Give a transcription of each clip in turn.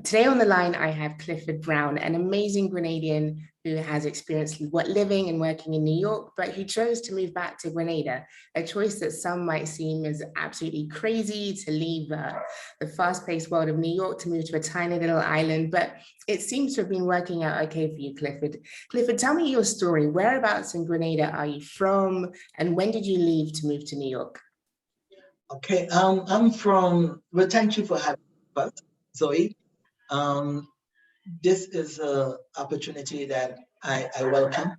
Today on the line, I have Clifford Browne, an amazing Grenadian who has experienced living and working in New York, but who chose to move back to Grenada, a choice that some might seem as absolutely crazy to leave the fast-paced world of New York to move to a tiny little island, but it seems to have been working out okay for you, Clifford. Clifford, tell me your story. Whereabouts in Grenada are you from, and when did you leave to move to New York? Okay, well, thank you for having us, Zoe. Um, this is an opportunity that I welcome.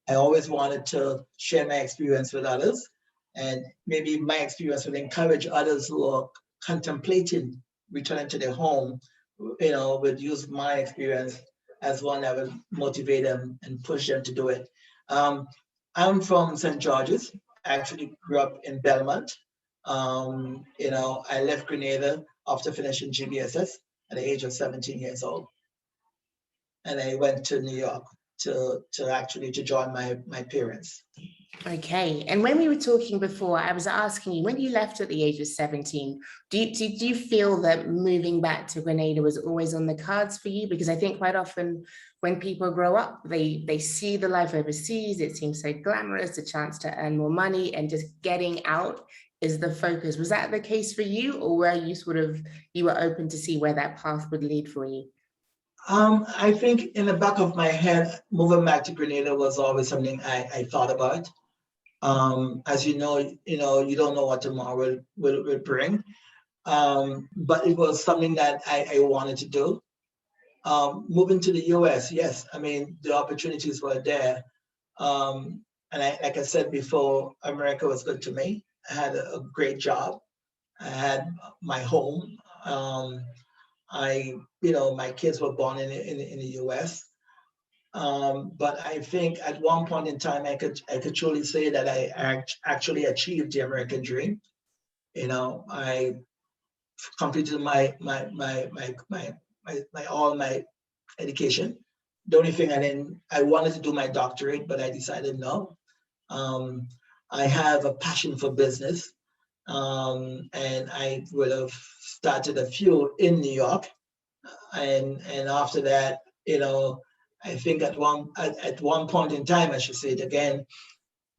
I always wanted to share my experience with others, and maybe my experience will encourage others who are contemplating returning to their home, would use my experience as one that will motivate them and push them to do it. Um, I'm from St. George's. I actually grew up in Belmont. I left Grenada after finishing GBSS at the age of 17 years old, and I went to New York to join my parents. Okay. And when we were talking before, I was asking you, when you left at the age of 17, did you feel that moving back to Grenada was always on the cards for you? Because I think quite often when people grow up, they see the life overseas, it seems so glamorous, a chance to earn more money, and just getting out is the focus. Was that the case for you, or were you you were open to see where that path would lead for you? I think in the back of my head, moving back to Grenada was always something I thought about. As you don't know what tomorrow will bring. But it was something that I wanted to do. Moving to the US, yes, I mean, the opportunities were there. And like I said before, America was good to me. I had a great job. I had my home. My kids were born in the US. But I think at one point in time, I could truly say that I actually achieved the American dream. I completed my all my education. The only thing I wanted to do my doctorate, but I decided no. Um, I have a passion for business, and I would have started a few in New York, and after that, I think at one point in time, I should say it again,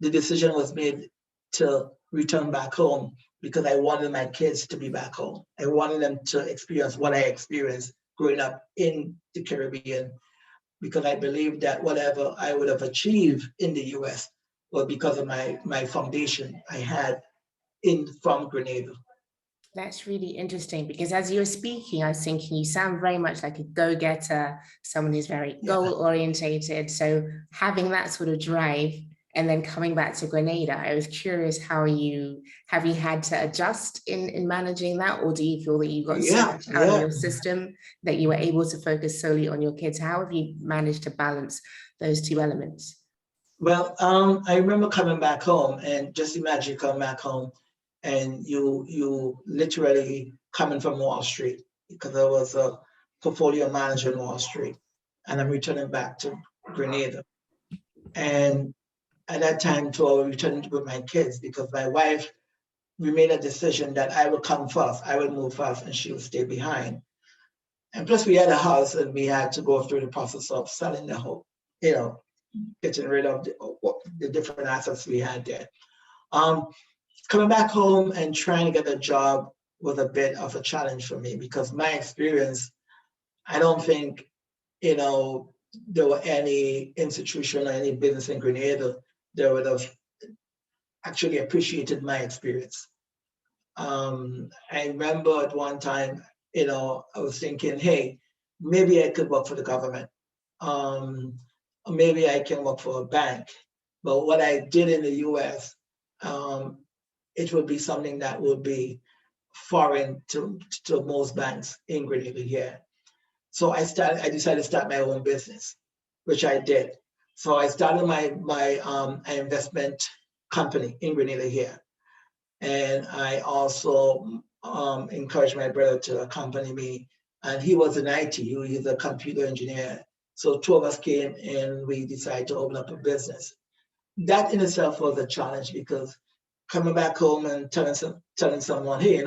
the decision was made to return back home because I wanted my kids to be back home. I wanted them to experience what I experienced growing up in the Caribbean, because I believe that whatever I would have achieved in the US was because of my foundation I had in from Grenada. That's really interesting because as you were speaking, I was thinking you sound very much like a go-getter, someone who's very Yeah. goal-orientated. So having that sort of drive and then coming back to Grenada, I was curious how you have you had to adjust in managing that, or do you feel that you got so Yeah, much out of yeah. your system that you were able to focus solely on your kids? How have you managed to balance those two elements? Well, I remember coming back home, and just imagine coming back home, and you literally coming from Wall Street, because I was a portfolio manager in Wall Street, and I'm returning back to Grenada. And at that time, too, I was returning with my kids because my wife, we made a decision that I would come first, I would move first, and she would stay behind. And plus, we had a house, and we had to go through the process of selling the home, you know, getting rid of the different assets we had there. Um, Coming back home and trying to get a job was a bit of a challenge for me because my experience, I don't think, you know, there were any institution or any business in Grenada that would have actually appreciated my experience. I remember at one time, I was thinking, hey, maybe I could work for the government. Um, Maybe I can work for a bank. But what I did in the US, um, it would be something that would be foreign to most banks in Grenada here. So I decided to start my own business, which I did. So I started my investment company in Grenada here. And I also encouraged my brother to accompany me. And he was in IT, he's a computer engineer. So two of us came and we decided to open up a business. That in itself was a challenge because coming back home and telling someone, hey,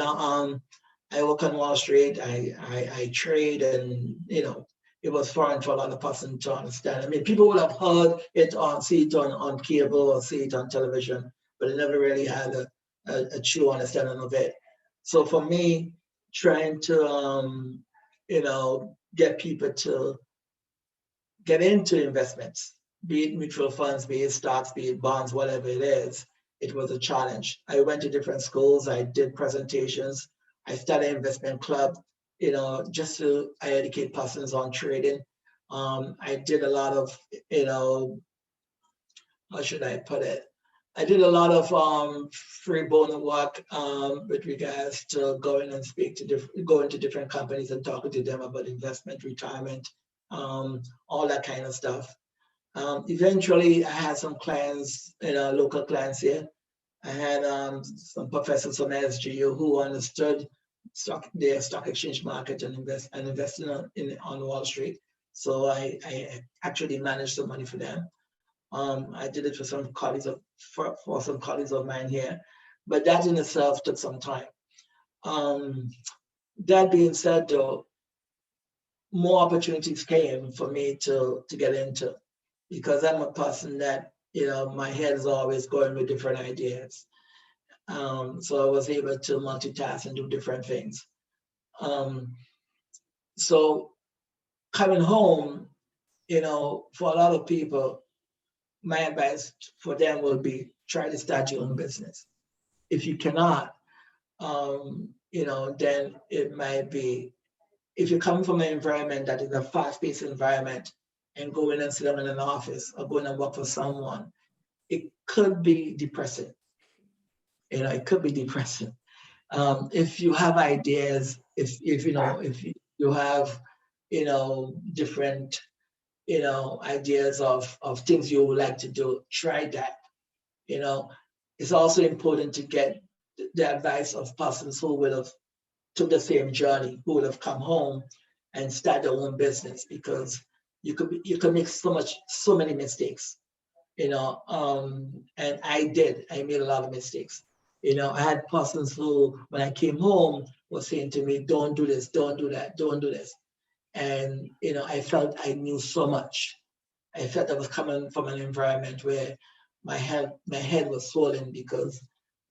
I work on Wall Street. I trade, and it was foreign for a lot of person to understand. I mean, people would have heard it on, see it on cable or see it on television, but they never really had a true understanding of it. So for me, trying to get people to get into investments, be it mutual funds, be it stocks, be it bonds, whatever it is, it was a challenge. I went to different schools, I did presentations, I started an investment club, just to I educate persons on trading. I did a lot of, how should I put it? I did a lot of free bono work with regards to going and going to different companies and talking to them about investment, retirement, all that kind of stuff. Eventually, I had some clients, local clients here. I had some professors from SGU who understood their stock exchange market and investing on Wall Street. So I actually managed some money for them. I did it for some colleagues of mine here, but that in itself took some time. That being said, though, more opportunities came for me to get into, because I'm a person that my head is always going with different ideas. So I was able to multitask and do different things. So coming home, for a lot of people, my advice for them will be try to start your own business. If you cannot, then it might be, if you come from an environment that is a fast-paced environment and go in and sit down in an office or go in and work for someone, it could be depressing. It could be depressing. If you have ideas, if you have, different, ideas of things you would like to do, try that. It's also important to get the advice of persons who would have took the same journey, who would have come home and start their own business, because you could make so many mistakes, and I made a lot of mistakes. I had persons who, when I came home, was saying to me, don't do this, don't do that, don't do this. And, I felt I knew so much. I felt I was coming from an environment where my head was swollen, because,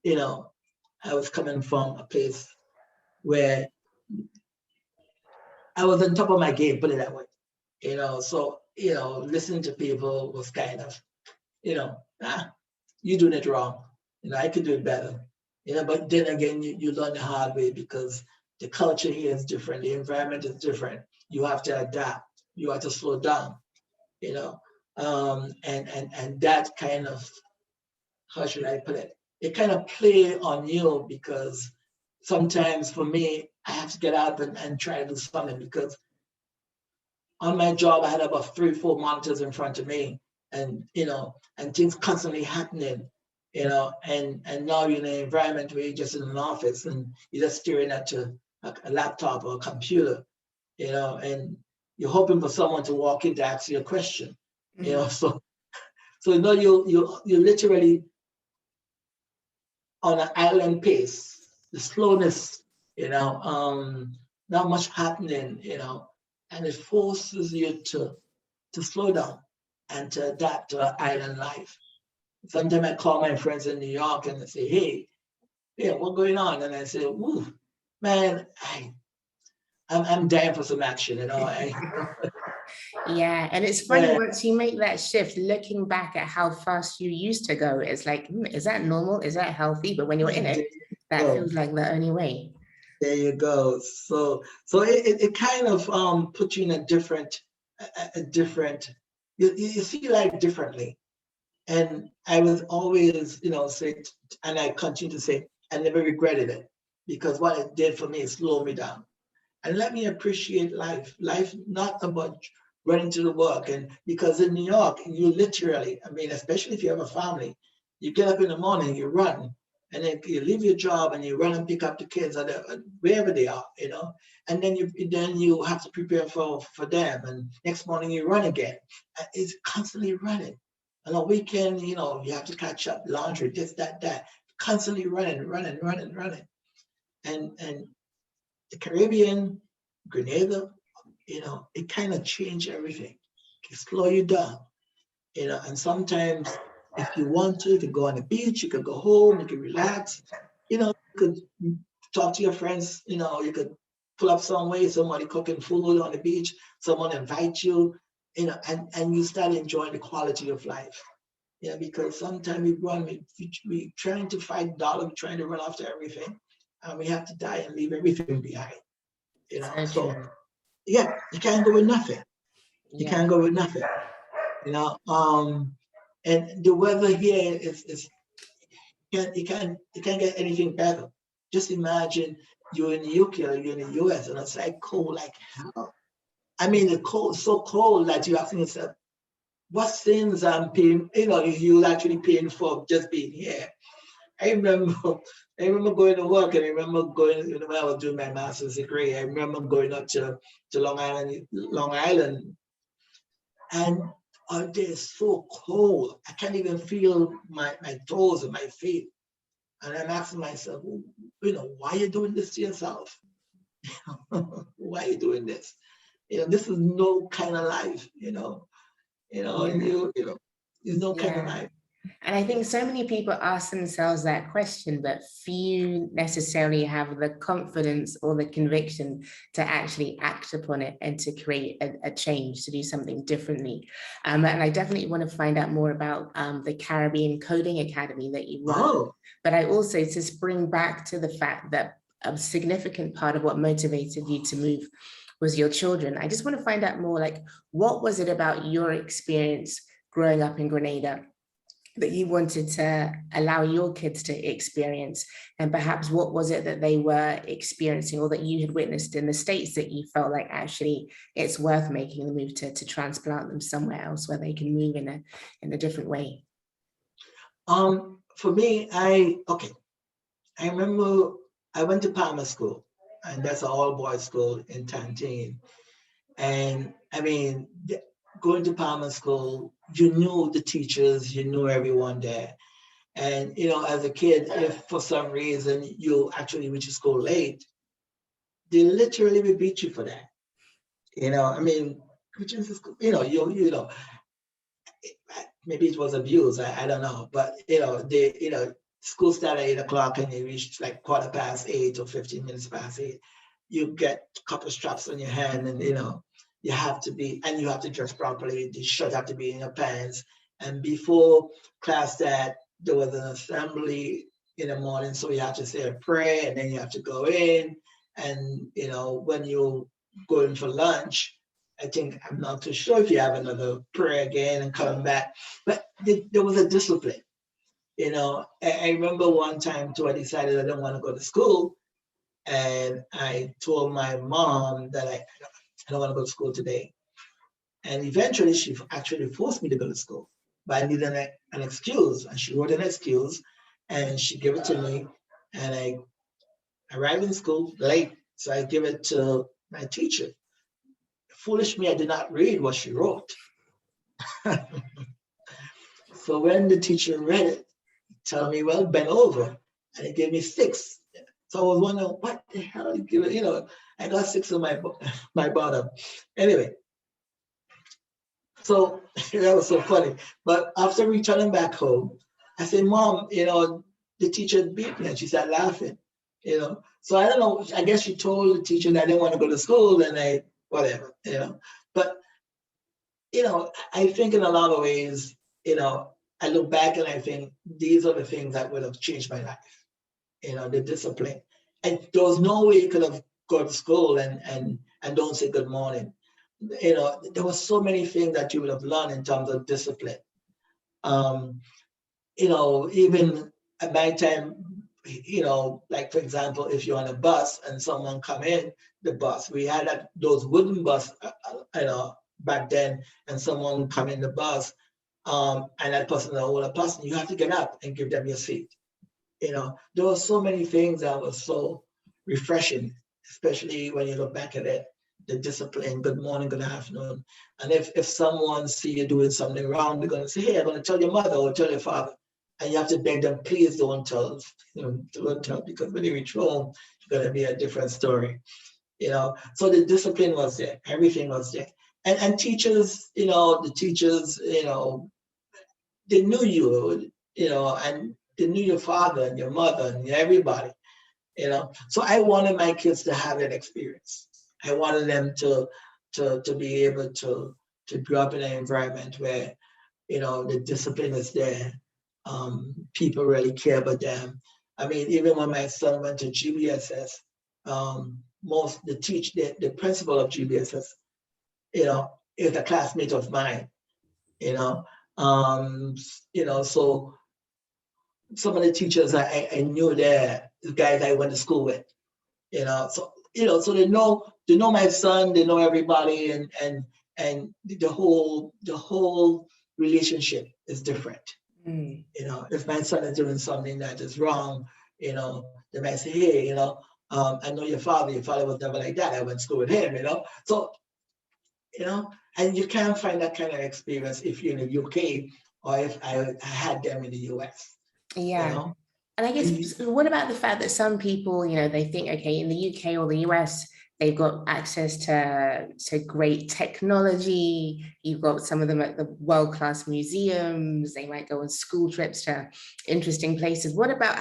I was coming from a place where I was on top of my game, put it that way. So, listening to people was kind of, you're doing it wrong. I could do it better. But then again, you learn the hard way, because the culture here is different, the environment is different. You have to adapt. You have to slow down. And that kind of, how should I put it? It kind of play on you, because sometimes for me, I have to get up and try to do something, because on my job, I had about 3, 4 monitors in front of me, and things constantly happening, and now you're in an environment where you're just in an office and you're just staring at a laptop or a computer, and you're hoping for someone to walk in to ask you a question, so you're literally on an island pace, the slowness, not much happening, and it forces you to slow down and to adapt to island life. Sometimes I call my friends in New York and they say, hey, what's going on? And I say, woo, man, I'm dying for some action, Yeah, and it's funny, Yeah, once you make that shift, looking back at how fast you used to go, it's like, is that normal? Is that healthy? But when you're in there it, you that go. feels like the only way. There you go. So it kind of puts you in a different, you see life differently. And I was always, say, and I continue to say, I never regretted it, because what it did for me is slow me down and let me appreciate life. Life not about running to the work. And because in New York, you literally, I mean, especially if you have a family, you get up in the morning, you run, and then you leave your job and you run and pick up the kids or wherever they are, and then you have to prepare for them. And next morning you run again. It's constantly running. On a weekend, you have to catch up, laundry, this, that, constantly running, running, running, running. And the Caribbean, Grenada, it kind of changed everything. It slow you down, and sometimes if you want to, you can go on the beach, you could go home, you can relax, you could talk to your friends, you could pull up somewhere, somebody cooking food on the beach, someone invite you, and you start enjoying the quality of life. Because sometimes we trying to fight dollar, we're trying to run after everything, and we have to die and leave everything behind. So So true. yeah, you can't go with nothing. You Yeah. can't go with nothing. And the weather here is you can't get anything better. Just imagine you're in the UK or you're in the US and it's like cold like hell. I mean, the cold so cold that you asking yourself, what sins I'm paying, you're actually paying for just being here. I remember I remember going to work and I remember going, when I was doing my master's degree, I remember going up to Long Island, and they're so cold. I can't even feel my toes and my feet. And I'm asking myself, why are you doing this to yourself? Why are you doing this? This is no kind of life, and Yeah. there's no kind of Yeah. life. And I think so many people ask themselves that question, but few necessarily have the confidence or the conviction to actually act upon it and to create a change, to do something differently. And I definitely want to find out more about the Caribbean Coding Academy that you run. Oh, But I also to spring back to the fact that a significant part of what motivated you to move was your children. I just want to find out more, like, what was it about your experience growing up in Grenada that you wanted to allow your kids to experience? And perhaps what was it that they were experiencing or that you had witnessed in the States that you felt like actually it's worth making the move to transplant them somewhere else where they can move in a different way? for me, I remember I went to Palmer School, and that's an all boys school in Tantine. And I mean, going to Palmer School, you knew the teachers, you knew everyone there. And as a kid, if for some reason you actually reach school late, they literally will beat you for that. I mean, which is maybe it was abuse. I don't know, but school started at 8 o'clock and you reached like 8:15 or 15 minutes past 8. You get a couple of straps on your hand, and you have to dress properly. The shirt have to be in your pants. And before class that, there was an assembly in the morning, so you have to say a prayer, and then you have to go in. And when you go in for lunch, I'm not too sure if you have another prayer again and come back, but there was a discipline. I remember one time too, I decided I didn't want to go to school, and I told my mom that I don't want to go to school today. And eventually, she actually forced me to go to school, but I needed an excuse, and she wrote an excuse, and she gave it to me, and I arrived in school late, so I give it to my teacher. Foolish me, I did not read what she wrote. So when the teacher read it, tell me, well, bend over. And he gave me 6. So I was wondering, what the hell? I got 6 on my bottom. Anyway, so that was so funny. But after returning back home, I said, Mom, the teacher beat me, and she started laughing. So I don't know. I guess she told the teacher that I didn't want to go to school, and whatever. But I think in a lot of ways, I look back and I think these are the things that would have changed my life. The discipline. And there was no way you could have gone to school and don't say good morning. There were so many things that you would have learned in terms of discipline. Even at my time, like for example, if you're on a bus and someone come in the bus, we had those wooden bus, back then, and someone come in the bus, and that person, the older person, you have to get up and give them your seat. There were so many things that was so refreshing, especially when you look back at it, the discipline, good morning, good afternoon. And if someone see you doing something wrong, they're going to say, hey, I'm going to tell your mother or tell your father. And you have to beg them, please don't tell, don't tell, because when you reach home, it's going to be a different story. So the discipline was there, everything was there. And teachers, the teachers, they knew you, and they knew your father and your mother and everybody, So I wanted my kids to have that experience. I wanted them to be able to grow up in an environment where, the discipline is there. People really care about them. I mean, even when my son went to GBSS, the principal of GBSS, is a classmate of mine, so some of the teachers I knew there, the guys I went to school with, so they know my son, they know everybody, and the whole relationship is different. If my son is doing something that is wrong, they might say, hey, I know your father was never like that. I went to school with him, So, and you can't find that kind of experience if you're in the UK or if I had them in the US. Yeah. And I guess, what about the fact that some people, they think, okay, in the UK or the US, they've got access to great technology. You've got some of them at the world-class museums. They might go on school trips to interesting places. What about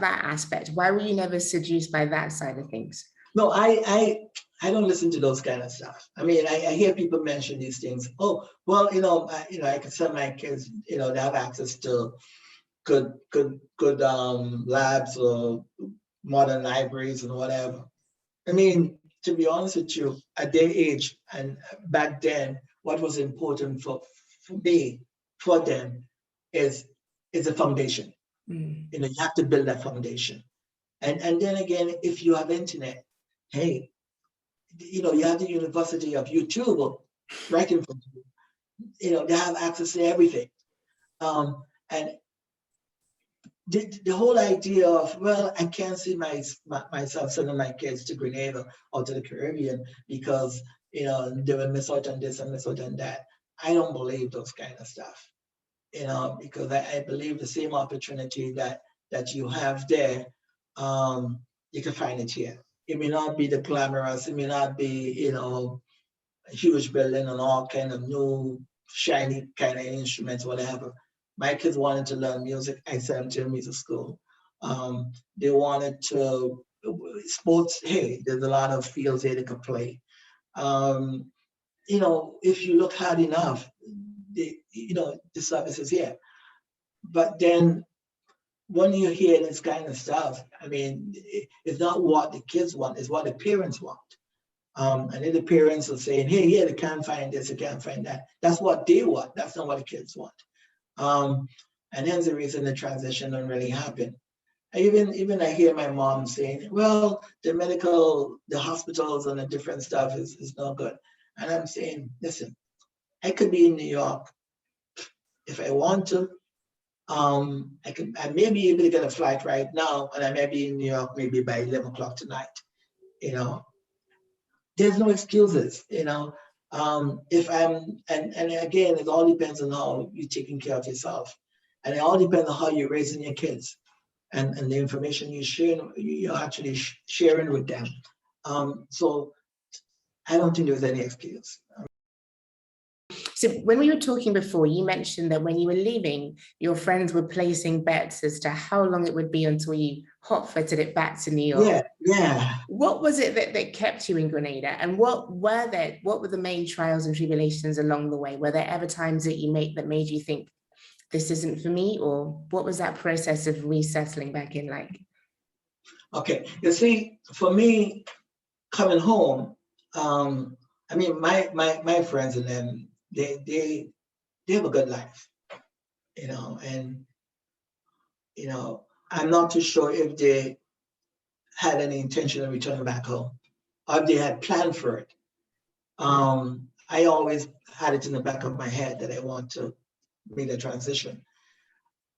that aspect? Why were you never seduced by that side of things? No, I don't listen to those kind of stuff. I mean, I hear people mention these things. Oh, well, I can send my kids, they have access to good labs or modern libraries and whatever. I mean, to be honest with you, at their age and back then, what was important for me, for them, is a foundation. You have to build that foundation. And then again, if you have internet, hey, you have the University of YouTube right in front of you. They have access to everything. And the whole idea of, well, I can't see myself sending my kids to Grenada or to the Caribbean because, they will miss out on this and miss out on that. I don't believe those kind of stuff, because I believe the same opportunity that you have there, you can find it here. It may not be the glamorous, it may not be, a huge building and all kind of new, shiny kind of instruments, whatever. My kids wanted to learn music. I sent them to a music school. They wanted to sports. Hey, there's a lot of fields here they could play. If you look hard enough, the service is here. But then when you hear this kind of stuff, I mean, it's not what the kids want, it's what the parents want. And then the parents are saying, hey, yeah, they can't find this, they can't find that. That's what they want. That's not what the kids want. And hence the reason the transition don't really happen. Even I hear my mom saying, well, the hospitals and the different stuff is not good. And I'm saying, listen, I could be in New York if I want to. I may be able to get a flight right now, and I may be in New York maybe by 11 o'clock tonight. There's no excuses, if I'm, and again, it all depends on how you're taking care of yourself. And it all depends on how you're raising your kids and the information you're actually sharing with them. So I don't think there's any excuse. So when we were talking before, you mentioned that when you were leaving, your friends were placing bets as to how long it would be until you hot-footed it back to New York. Yeah. What was it that kept you in Grenada? And what were the main trials and tribulations along the way? Were there ever times that made you think, this isn't for me? Or what was that process of resettling back in like? Okay, you see, for me, coming home, I mean, my friends and them, they have a good life, and I'm not too sure if they had any intention of returning back home, or if they had planned for it. I always had it in the back of my head that I want to make the transition.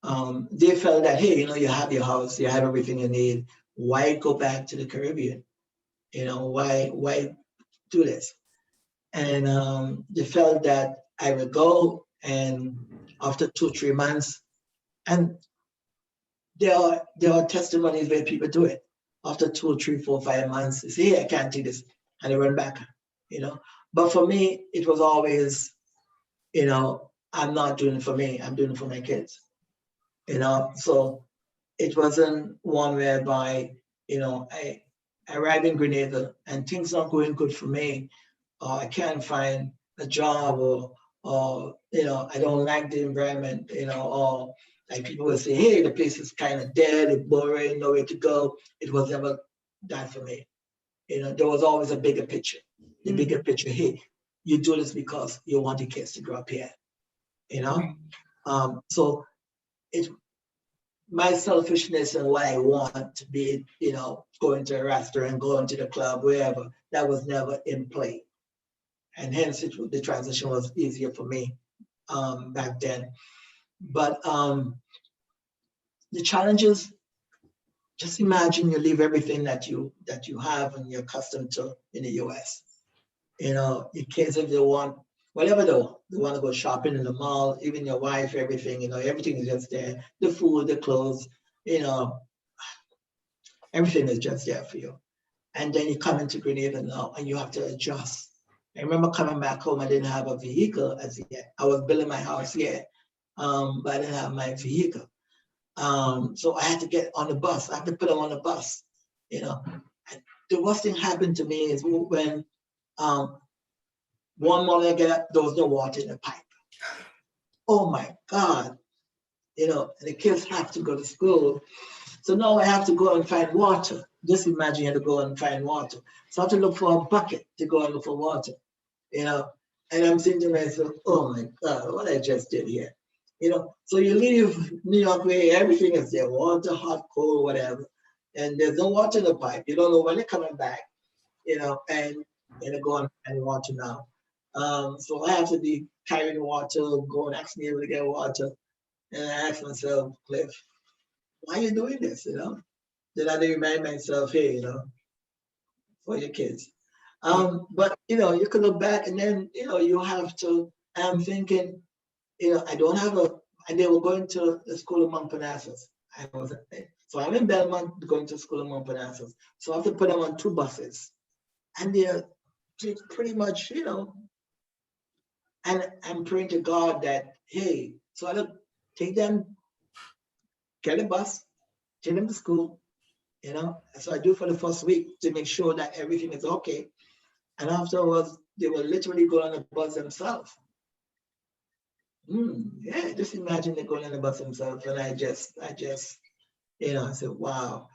They felt that, hey, you have your house, you have everything you need. Why go back to the Caribbean? Why do this? And they felt that I would go, and after 2-3 months, And there are testimonies where people do it. After 2, 3, 4, 5 months, they say, hey, I can't do this. And they run back, you know. But for me, it was always, you know, I'm not doing it for me, I'm doing it for my kids. You know, so it wasn't one whereby, you know, I arrived in Grenada and things not going good for me, or I can't find a job, or you know, I don't like the environment, you know, or like people will say, hey, the place is kind of dead, it's boring, nowhere to go. It was never that for me. You know, there was always a bigger picture. The bigger picture, hey, you do this because you want your kids to grow up here, you know? So it my selfishness and what I want to be, you know, going to a restaurant, going to the club, wherever, that was never in play. And hence the transition was easier for me back then. But the challenges, just imagine you leave everything that you have and you're accustomed to in the US. You know, your kids, if they want, whatever they want to go shopping in the mall, even your wife, everything, you know, everything is just there. The food, the clothes, you know, everything is just there for you. And then you come into Grenada now and you have to adjust. I remember coming back home, I didn't have a vehicle as yet. I was building my house here, but I didn't have my vehicle. So I had to get on the bus. I had to put them on the bus, you know. And the worst thing happened to me is when one morning I get up, there was no water in the pipe. Oh my God, you know, and the kids have to go to school. So now I have to go and find water. Just imagine you have to go and find water. So I have to look for a bucket to go and look for water, you know. And I'm thinking to myself, oh my God, what I just did here. You know, so you leave New York where everything is there, water, hot, cold, whatever. And there's no water in the pipe. You don't know when they're coming back, you know, and they go and find water now. So I have to be carrying water, going asking people to get water. And I ask myself, Cliff, why are you doing this? You know? Then I remind myself, hey, you know, for your kids. But you know, you can look back and then, you know, you have to, I'm thinking, you know, I don't have a, and they were going to the school of Montparnasse. So I'm in Belmont going to school of Montparnasse. So I have to put them on 2 buses. And they're pretty much, you know, and I'm praying to God that, hey, so I don't take them, get a bus, take them to school, you know. And so I do for the first week to make sure that everything is okay. And afterwards, they will literally go on the bus themselves. Yeah, just imagine they going on the bus themselves. And I just, you know, I said, wow.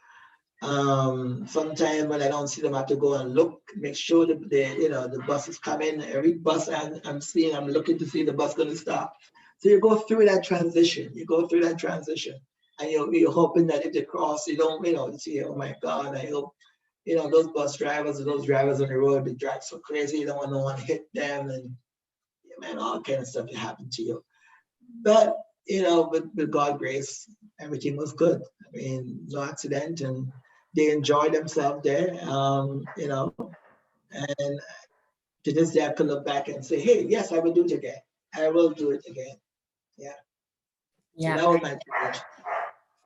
Sometimes when I don't see them, I have to go and look, make sure that you know, the bus is coming. Every bus I'm seeing, I'm looking to see the bus going to stop. So you go through that transition. You go through that transition, and you're hoping that if they cross, you don't, you know, see, oh my God, I hope, you know, those bus drivers or those drivers on the road, they drive so crazy, you don't want no one to hit them, and yeah, man, all kind of stuff that happened to you. But you know, with God's grace, everything was good. I mean, no accident, and they enjoyed themselves there. You know, and to this day, I could look back and say, "Hey, yes, I will do it again. I will do it again." Yeah. So that Yeah. was my challenge.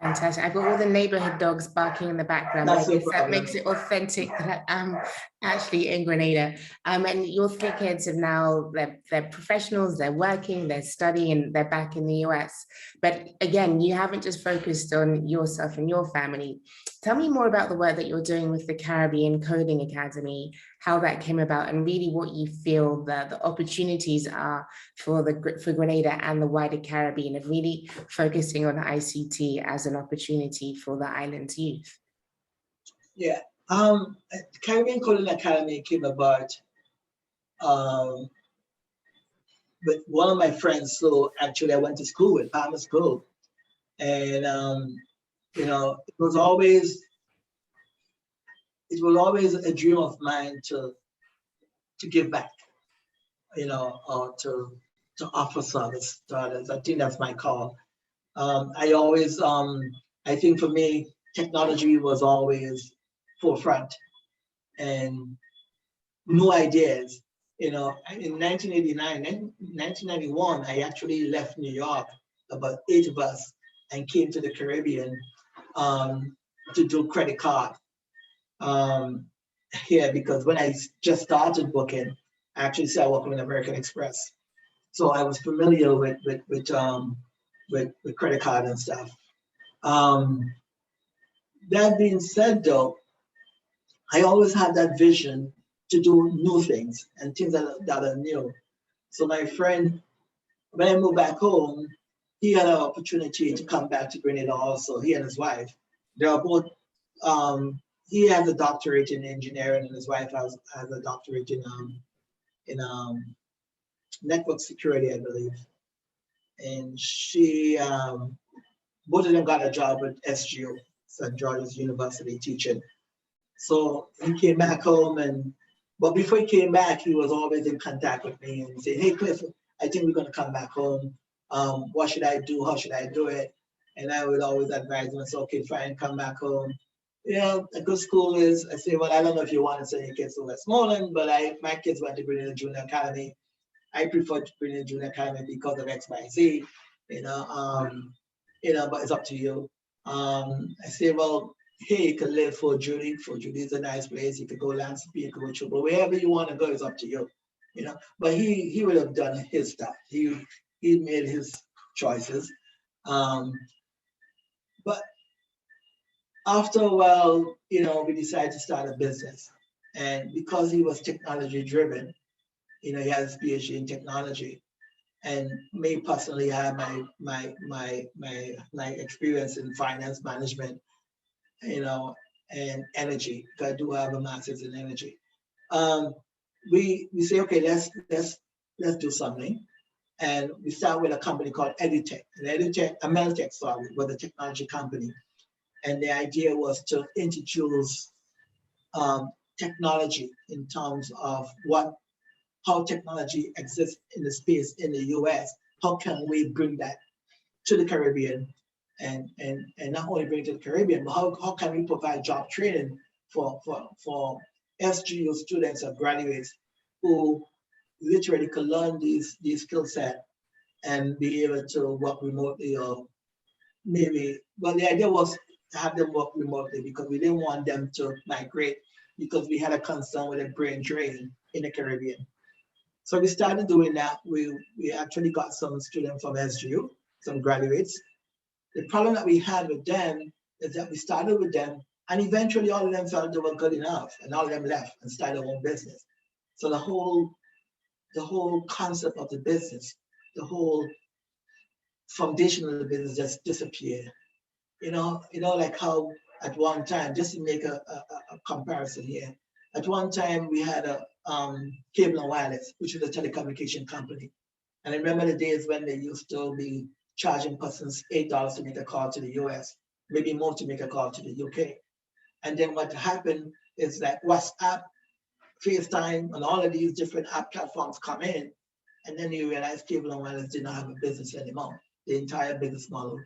Fantastic. I've got all the neighborhood dogs barking in the background, but I That's no guess that problem. makes it authentic that I'm actually in Grenada. And your 3 kids have now, they're professionals, they're working, they're studying, they're back in the US. But again, you haven't just focused on yourself and your family. Tell me more about the work that you're doing with the Caribbean Coding Academy, how that came about, and really what you feel the opportunities are for Grenada and the wider Caribbean of really focusing on ICT as an opportunity for the island's youth. Yeah. Caribbean Coding Academy came about um, with one of my friends. So actually, I went to school with, Palmer School, and you know, it was always a dream of mine to give back, you know, or to offer service to others. I think that's my call. I always, I think for me, technology was always forefront, and new ideas. You know, in 1989, 1991, I actually left New York, about 8 of us, and came to the Caribbean to do credit card here, because when I just started booking, I actually started working with American Express. So I was familiar with credit card and stuff. That being said, though, I always had that vision to do new things and things that are new. So my friend, when I moved back home, he had an opportunity to come back to Grenada also, he and his wife. They are both, he has a doctorate in engineering and his wife has a doctorate in network security, I believe. And she, both of them got a job at SGU, St. George's University, teaching. So he came back home, but before he came back, he was always in contact with me and say, "Hey, Clifford, I think we're going to come back home. What should I do? How should I do it?" And I would always advise him, say, "Okay, fine, come back home. Yeah, a good school is," I say, "Well, I don't know if you want to send your kids to Westmoreland, but my kids went to Grenada Junior Academy. I prefer to Grenada Junior Academy because of X, Y, Z, you know, but it's up to you." I say, "Well, hey, you can live for Judy. For Judy is a nice place. You could go Lansing, you could go Chuba, wherever you want to go is up to you, you know." But he would have done his stuff. He made his choices. But after a while, we decided to start a business, and because he was technology driven, he has his PhD in technology, and me personally, I have my experience in finance management, and energy. I do have a master's in energy. We say, okay, let's do something, and we start with a company called EduTech. And EduTech, Meltech, sorry, was a technology company, and the idea was to introduce technology in terms of how technology exists in the space in the U.S. How can we bring that to the Caribbean, and not only bring it to the Caribbean, but how can we provide job training for SGU students or graduates who literally could learn these skill set and be able to work remotely, or maybe, well, the idea was to have them work remotely because we didn't want them to migrate, because we had a concern with a brain drain in the Caribbean. So we started doing that. We actually got some students from SGU, some graduates. The problem that we had with them is that we started with them, and eventually all of them felt they were good enough, and all of them left and started their own business. So the whole concept of the business, the whole foundation of the business just disappeared. Like how at one time, just to make a comparison here, at one time we had a cable and wireless, which was a telecommunication company. And I remember the days when they used to be charging persons $8 to make a call to the US, maybe more to make a call to the UK. And then what happened is that WhatsApp, FaceTime, and all of these different app platforms come in, and then you realize cable and wireless did not have a business anymore. The entire business model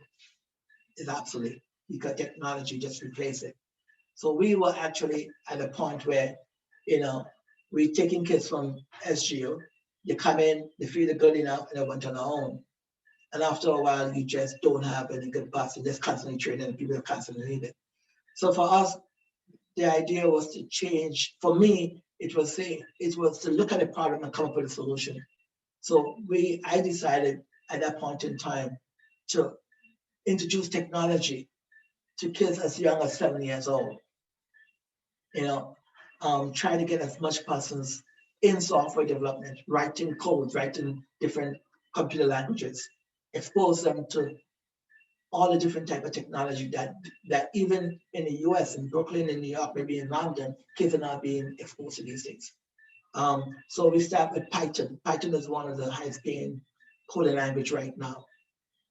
is obsolete because technology just replaced it. So we were actually at a point where, we're taking kids from SGU, they come in, they feel they're good enough, and they went on their own. And after a while, you just don't have any good bus. You're just constantly training, and people are constantly leaving. So for us, the idea was to change. For me, it was to look at the problem and come up with a solution. So I decided at that point in time to introduce technology to kids as young as 7 years old. Try to get as much persons in software development, writing codes, writing different computer languages, expose them to all the different type of technology that even in the US, in Brooklyn, in New York, maybe in London, kids are not being exposed to these things. So we start with Python. Python is one of the highest paying coding language right now.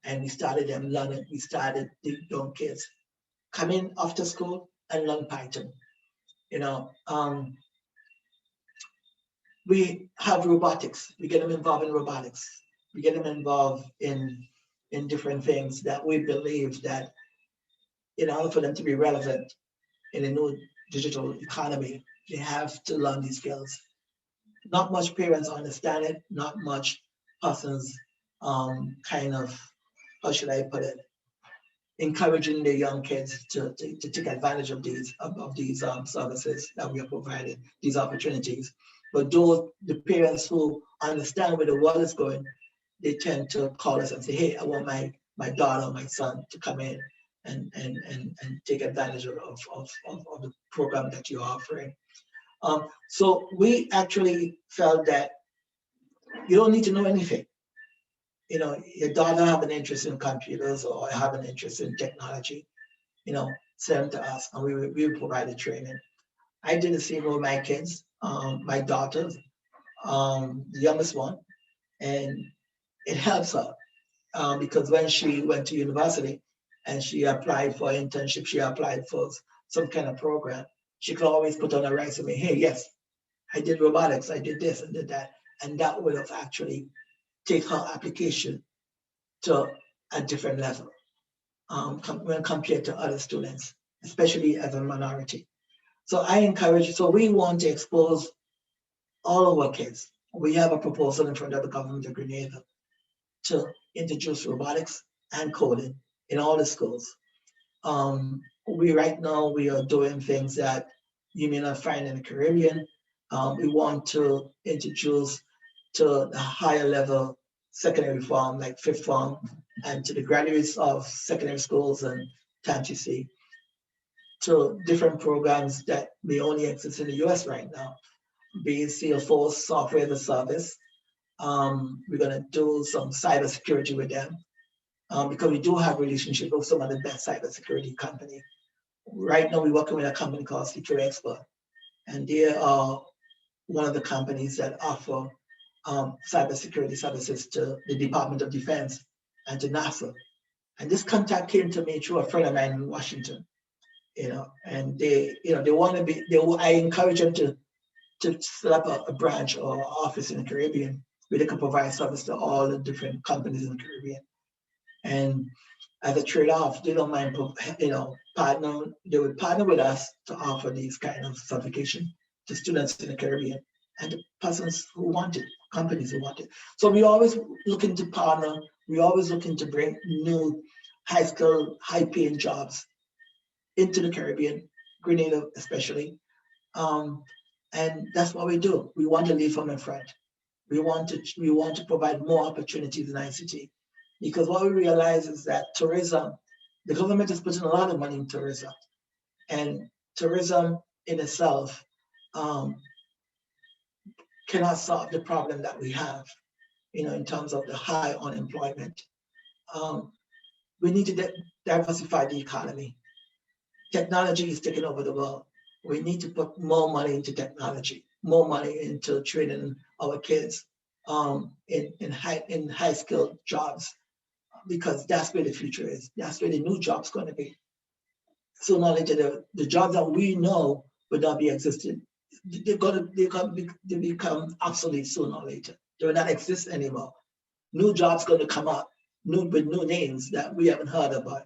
And we started them learning. We started the young kids come in after school and learn Python. We have robotics. We get them involved in robotics. We get them involved in different things that we believe that in order for them to be relevant in a new digital economy, they have to learn these skills. Not much parents understand it, not much persons kind of, how should I put it? encouraging the young kids to take advantage of these services that we are providing, these opportunities. But those the parents who understand where the world is going, they tend to call us and say, "Hey, I want my daughter or my son to come in and take advantage of the program that you're offering." So we actually felt that you don't need to know anything. Your daughter have an interest in computers or have an interest in technology, send them to us and we provide the training. I did the same with my kids, my daughters, the youngest one, and it helps her because when she went to university and she applied for an internship, she applied for some kind of program, she could always put on her resume, "Hey, yes, I did robotics, I did this and did that." And that would have actually take her application to a different level when compared to other students, especially as a minority. So I encourage, so we want to expose all of our kids. We have a proposal in front of the government of Grenada to introduce robotics and coding in all the schools. Right now we are doing things that you may not find in the Caribbean. We want to introduce to the higher level secondary form, like fifth form, and to the graduates of secondary schools and TAMTC, to different programs that may only exist in the US right now, be it CFO, software as a service. We're going to do some cybersecurity with them because we do have a relationship with some of the best cybersecurity company. Right now, we're working with a company called Secure Expert, and they are one of the companies that offer cybersecurity services to the Department of Defense and to NASA. And this contact came to me through a friend of mine in Washington, and they want to be, I encourage them to set up a branch or office in the Caribbean where they can provide service to all the different companies in the Caribbean. And as a trade-off, they don't mind, they would partner with us to offer these kind of certification to students in the Caribbean and the persons who want it, companies who want it. So we always looking to partner. We always looking to bring new high-skill, high-paying jobs into the Caribbean, Grenada especially. And that's what we do. We want to lead from in front. We want to provide more opportunities in ICT, because what we realize is that tourism, the government is putting a lot of money in tourism, and tourism in itself cannot solve the problem that we have, in terms of the high unemployment. We need to diversify the economy. Technology is taking over the world. We need to put more money into technology, more money into training our kids in high skilled jobs, because that's where the future is. That's where the new jobs going to be. Sooner or later, the jobs that we know will not be existing. They become obsolete sooner or later. They will not exist anymore. New jobs going to come up, with new names that we haven't heard about.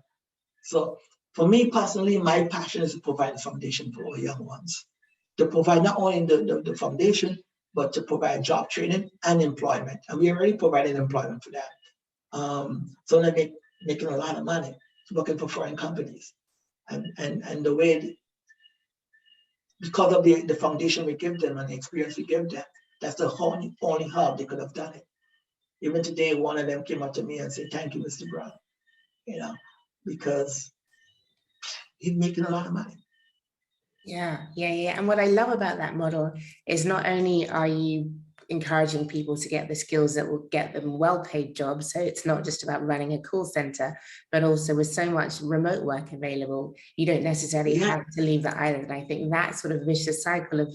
So for me personally, my passion is to provide a foundation for our young ones, to provide not only the foundation, but to provide job training and employment. And we already provided employment for that. So they're making a lot of money working for foreign companies. And the way, because of the foundation we give them and the experience we give them, that's the only how they could have done it. Even today, one of them came up to me and said, "Thank you, Mr. Browne," because he's making a lot of money. Yeah. And what I love about that model is not only are you encouraging people to get the skills that will get them well-paid jobs, so it's not just about running a call center, but also with so much remote work available, you don't necessarily have to leave the island. I think that sort of vicious cycle of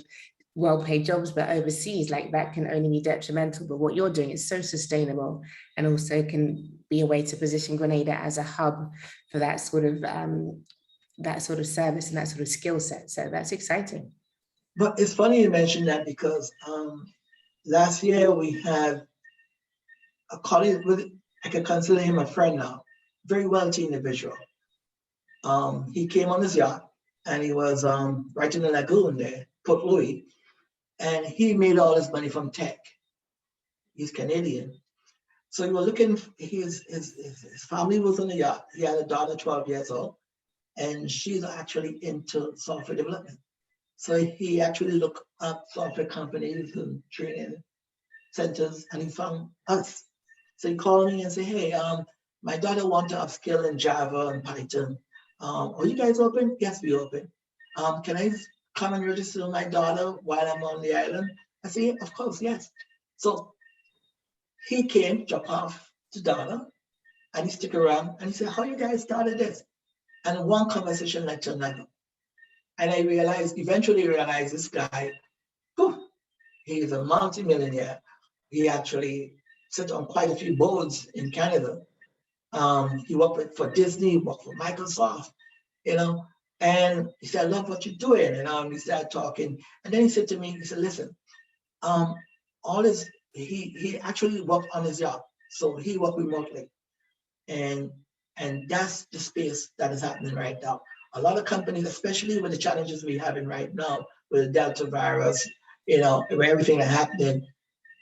well-paid jobs but overseas, like that can only be detrimental. But what you're doing is so sustainable, and also can be a way to position Grenada as a hub for that sort of service and that sort of skill set. So that's exciting. But it's funny you mentioned that, because last year we had a colleague I can consider him a friend now, very wealthy individual. He came on his yacht and he was right in the lagoon there, Port Louis, and he made all his money from tech. He's Canadian. So he was looking, his family was on the yacht. He had a daughter, 12 years old, and she's actually into software development. So he actually looked up software companies and training centers, and he found us. So he called me and said, hey, my daughter wants to upskill in Java and Python. Are you guys open? Yes, we open. Can I come and register my daughter while I'm on the island? I said, yeah, of course, yes. So he came, dropped off the daughter, and he stuck around and he said, how you guys started this? And one conversation led to another. And I eventually realized this guy, whew, he is a multi-millionaire. He actually sat on quite a few boards in Canada. He worked for Disney, worked for Microsoft, you know, and he said, I love what you're doing. And we started talking. And then he said to me, he said, listen, all this, he actually worked on his yacht. So he worked remotely. And that's the space that is happening right now. A lot of companies, especially with the challenges we're having right now with the Delta virus, you know, where everything is happening,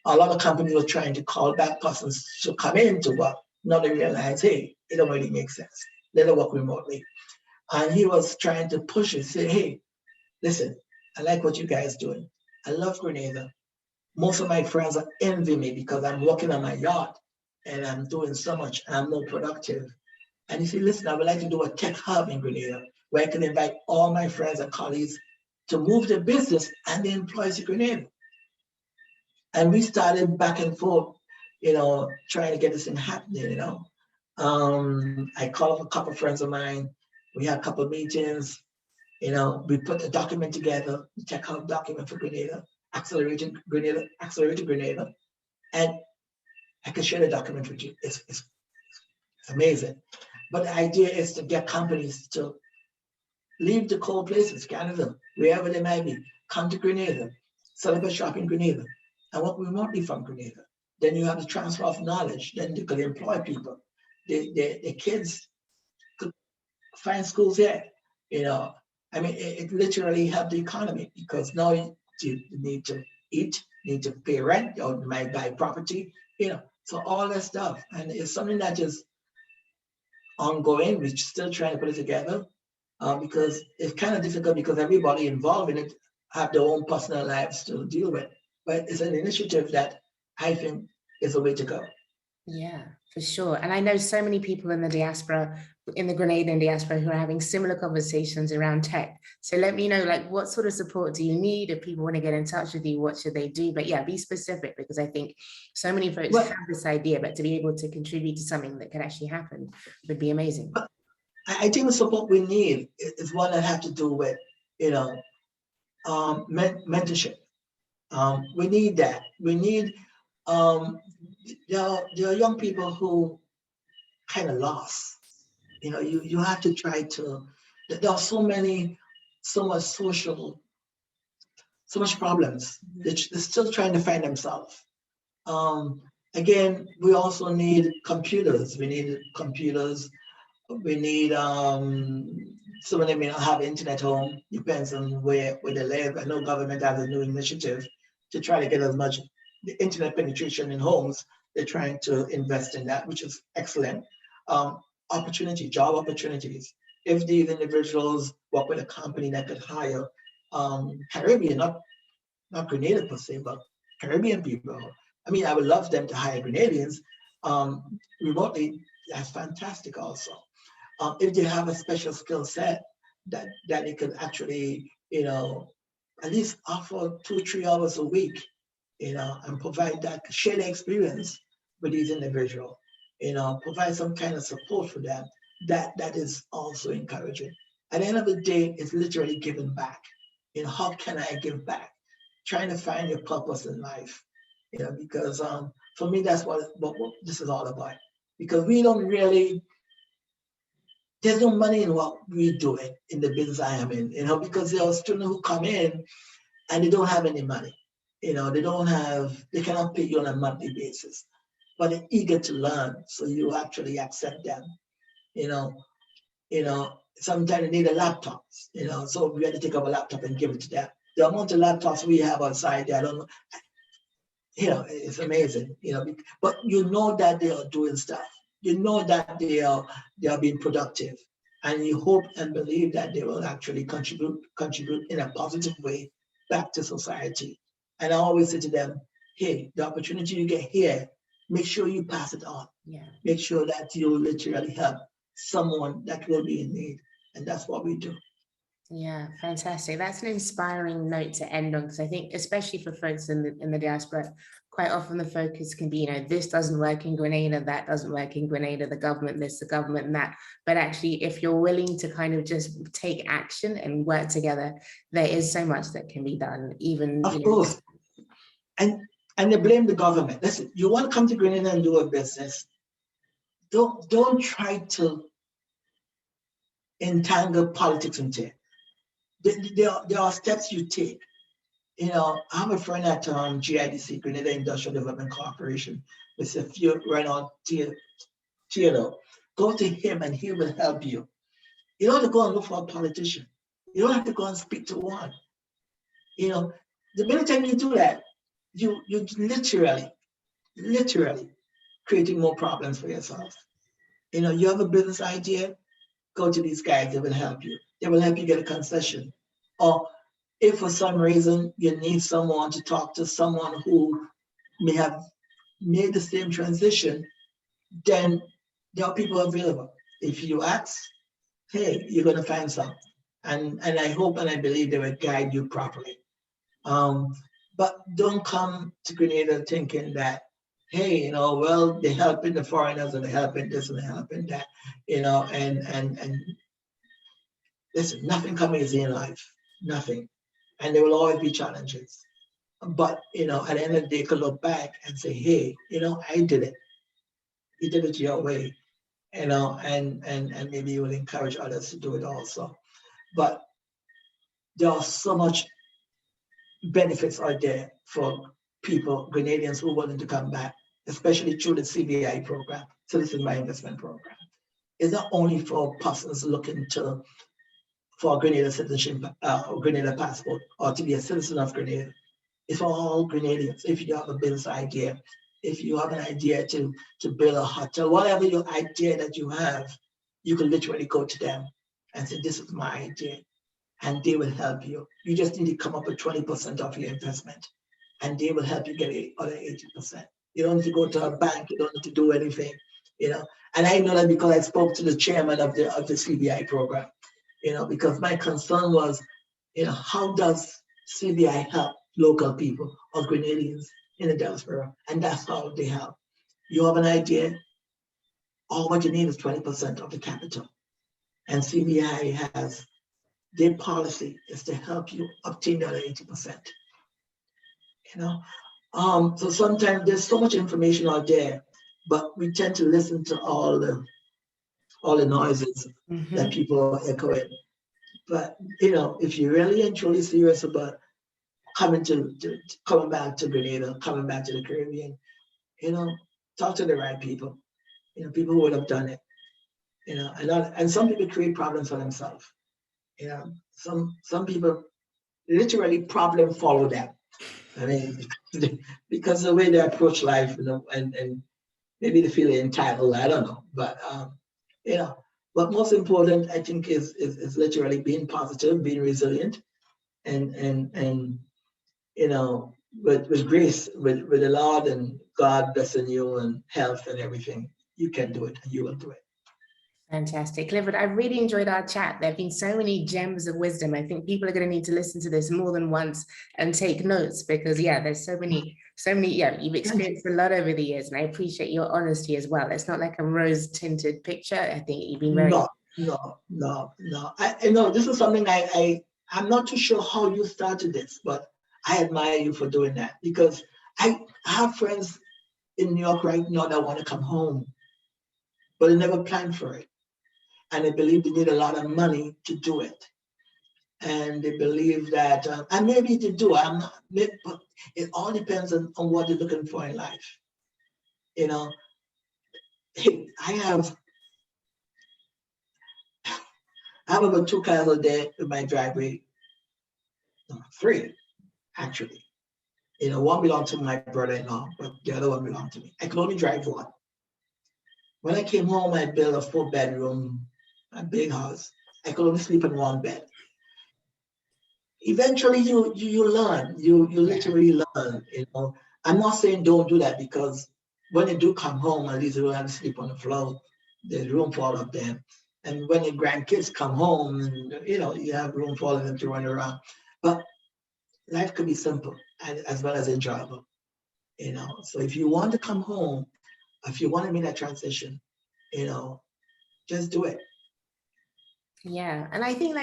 a lot of companies were trying to call back persons to come in to work. Now they realize, hey, it don't really make sense. Let them work remotely. And he was trying to push it, say, hey, listen, I like what you guys doing. I love Grenada. Most of my friends are envy me because I'm working on my yacht and I'm doing so much and I'm more productive. And he said, listen, I would like to do a tech hub in Grenada where I can invite all my friends and colleagues to move their business and the employees to Grenada. And we started back and forth, you know, trying to get this thing happening, you know. I called up a couple of friends of mine. We had a couple of meetings, you know, we put a document together, the tech hub document for Grenada, accelerated Grenada. And I can share the document with you. It's amazing. But the idea is to get companies to leave the cold places, Canada, wherever they might be, come to Grenada, set up a shop in Grenada, and work remotely from Grenada. Then you have the transfer of knowledge. Then you could employ people. The kids could find schools here. You know, I mean, it literally helped the economy because now you need to eat, need to pay rent, or you might buy property. You know, so all that stuff, and it's something that is ongoing. We're still trying to put it together because it's kind of difficult because everybody involved in it have their own personal lives to deal with. But it's an initiative that I think is a way to go. Yeah, for sure. And I know so many people in the diaspora, in the Grenadian diaspora, who are having similar conversations around tech. So let me know, like, what sort of support do you need? If people want to get in touch with you, what should they do? But yeah, be specific, because I think so many folks Well, have this idea, but to be able to contribute to something that can actually happen would be amazing. I think the support we need is one that have to do with, you know, mentorship. We need that. We need, there are young people who kind of lost. You know, you have to try to, there are so much social, so much problems. They're still trying to find themselves. Um, Again, we also need computers. We need computers. We need, some of them may not have internet home, depends on where they live. I know government has a new initiative to try to get as much the internet penetration in homes. They're trying to invest in that, which is excellent. Job opportunities. If these individuals work with a company that could hire Caribbean, not Grenada per se, but Caribbean people. I mean, I would love them to hire Grenadians remotely. That's fantastic also. If they have a special skill set that they could actually, you know, at least offer 2-3 hours a week, you know, and provide that shared experience with these individuals, you know, provide some kind of support for them. That is also encouraging. At the end of the day, it's literally giving back. You know, how can I give back? Trying to find your purpose in life, you know, because for me, that's what this is all about. Because we don't really, there's no money in what we do in the business I am in, you know, because there are students who come in and they don't have any money. You know, they cannot pay you on a monthly basis, but they're eager to learn. So you actually accept them, you know, sometimes they need a laptop, you know, so we had to take up a laptop and give it to them. The amount of laptops we have outside there, I don't know, it's amazing, but you know that they are doing stuff. You know that they are being productive, and you hope and believe that they will actually contribute in a positive way back to society. And I always say to them, hey, the opportunity you get here, make sure you pass it on. Yeah. Make sure that you literally help someone that will be in need. And that's what we do. Yeah, fantastic. That's an inspiring note to end on, because I think especially for folks in the diaspora, quite often the focus can be, this doesn't work in Grenada, that doesn't work in Grenada, the government this, the government that. But actually, if you're willing to kind of just take action and work together, there is so much that can be done, even. Of course. And they blame the government. Listen, you want to come to Grenada and do a business, don't try to entangle politics into it. There are steps you take. I have a friend at GIDC, Grenada Industrial Development Corporation, with a few Ronald Taylor. Go to him and he will help you. You don't have to go and look for a politician. You don't have to go and speak to one. The minute time you do that, you literally creating more problems for yourself. You have a business idea, go to these guys, they will help you. They will help you get a concession. Or if for some reason you need someone to talk to, someone who may have made the same transition, then there are people available. If you ask, hey, you're going to find some. And I hope and I believe they will guide you properly. But don't come to Grenada thinking that, hey, well, they're helping the foreigners and they're helping this and they're helping that, and listen, nothing comes easy in life, nothing. And there will always be challenges. But, at the end of the day, you can look back and say, hey, I did it. You did it your way, and maybe you will encourage others to do it also. But there are so much benefits are there for people, Grenadians who are willing to come back, especially through the CBI program, Citizen by Investment Program. It's not only for persons looking for Grenada citizenship, Grenada passport, or to be a citizen of Grenada. It's for all Grenadians. If you have a business idea, if you have an idea to build a hotel, whatever your idea that you have, you can literally go to them and say, this is my idea. And they will help you. You just need to come up with 20% of your investment, and they will help you get the other 80%. You don't need to go to a bank. You don't need to do anything. And I know that because I spoke to the chairman of the CBI program. Because my concern was, how does CBI help local people or Grenadians in the diaspora? And that's how they help. You have an idea. All what you need is 20% of the capital, and CBI has. Their policy is to help you obtain the other 80%. So sometimes there's so much information out there, but we tend to listen to all the noises that people are echoing. But if you're really and truly serious about coming back to Grenada, coming back to the Caribbean, talk to the right people. People who would have done it. And some people create problems for themselves. Some people literally problem follow them. I mean, because the way they approach life, and maybe they feel entitled. I don't know, but But most important, I think, is literally being positive, being resilient, and with grace, with the Lord and God blessing you and health and everything, you can do it, and you will do it. Fantastic. Clifford, I really enjoyed our chat. There have been so many gems of wisdom. I think people are going to need to listen to this more than once and take notes, because there's so many, you've experienced a lot over the years, and I appreciate your honesty as well. It's not like a rose tinted picture. I think you've been very... No. I know this is something I'm not too sure how you started this, but I admire you for doing that, because I have friends in New York right now that want to come home, but they never planned for it. And they believe they need a lot of money to do it. And they believe that, and maybe they do, but it all depends on what they're looking for in life. I have about 2 cars a day in my driveway. No, 3, actually. One belonged to my brother-in-law, but the other one belonged to me. I could only drive one. When I came home, I built a 4-bedroom, a big house. I could only sleep in one bed. Eventually, you learn. You literally learn. I'm not saying don't do that, because when you do come home, at least you don't have to sleep on the floor. There's room for all of them. And when your grandkids come home, and you have room for all of them to run around. But life could be simple as well as enjoyable. So if you want to come home, if you want to make that transition, just do it. Yeah, and I think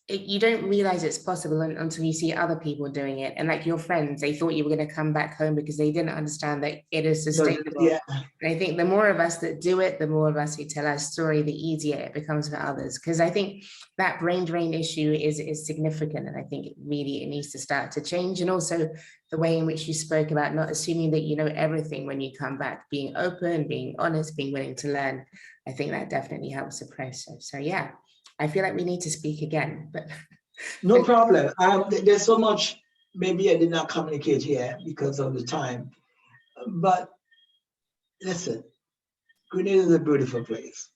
you don't realize it's possible until you see other people doing it. And like your friends, they thought you were going to come back home because they didn't understand that it is sustainable. Yeah. And I think the more of us that do it, the more of us who tell our story, the easier it becomes for others. Because I think that brain drain issue is significant. And I think it needs to start to change. And also the way in which you spoke about not assuming that you know everything when you come back, being open, being honest, being willing to learn. I think that definitely helps the process. So yeah. I feel like we need to speak again, but no problem. There's so much maybe I did not communicate here because of the time, but listen, Grenada is a beautiful place,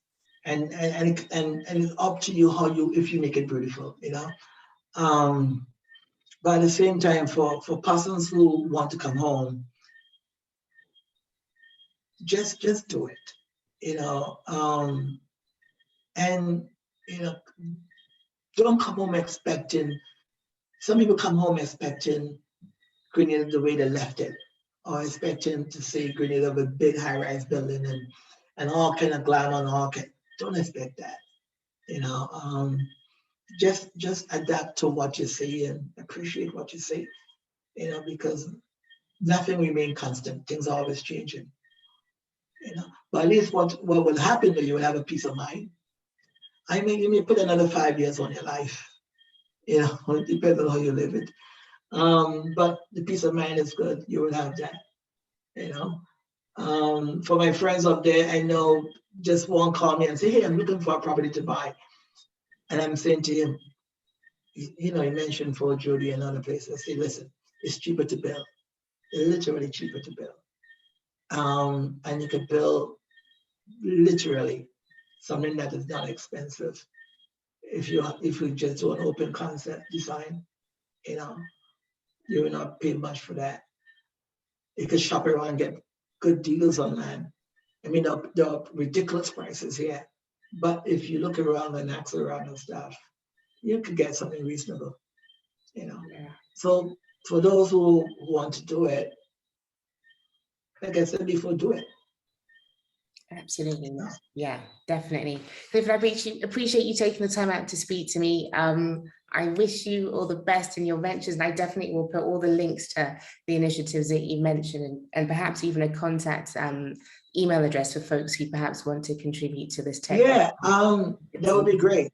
and it's up to you if you make it beautiful, But at the same time, for persons who want to come home, just do it, and don't come home expecting. Some people come home expecting Grenada the way they left it, or expecting to see Grenada with big high-rise building and all kind of glamour and all kind. Don't expect that. Just adapt to what you see and appreciate what you see. Because nothing remains constant. Things are always changing. But at least what will happen to you will have a peace of mind. I mean, you may put another 5 years on your life. It depends on how you live it. But the peace of mind is good. You will have that. For my friends up there, I know just one call me and say, "Hey, I'm looking for a property to buy," and I'm saying to him, he mentioned Fort Jody and other places. I say, "Listen, it's cheaper to build. It's literally cheaper to build, and you can build literally something that is not expensive if you just do an open concept design. You will not pay much for that. You can shop around and get good deals on land. I mean, there are ridiculous prices here, but if you look around and ask around and stuff, you could get something reasonable. Yeah. So for those who want to do it, like I said before, do it. Absolutely. Yeah, definitely. Clifford, I appreciate you taking the time out to speak to me. I wish you all the best in your ventures, and I definitely will put all the links to the initiatives that you mentioned, and perhaps even a contact email address for folks who perhaps want to contribute to this tech. Yeah, that would be great.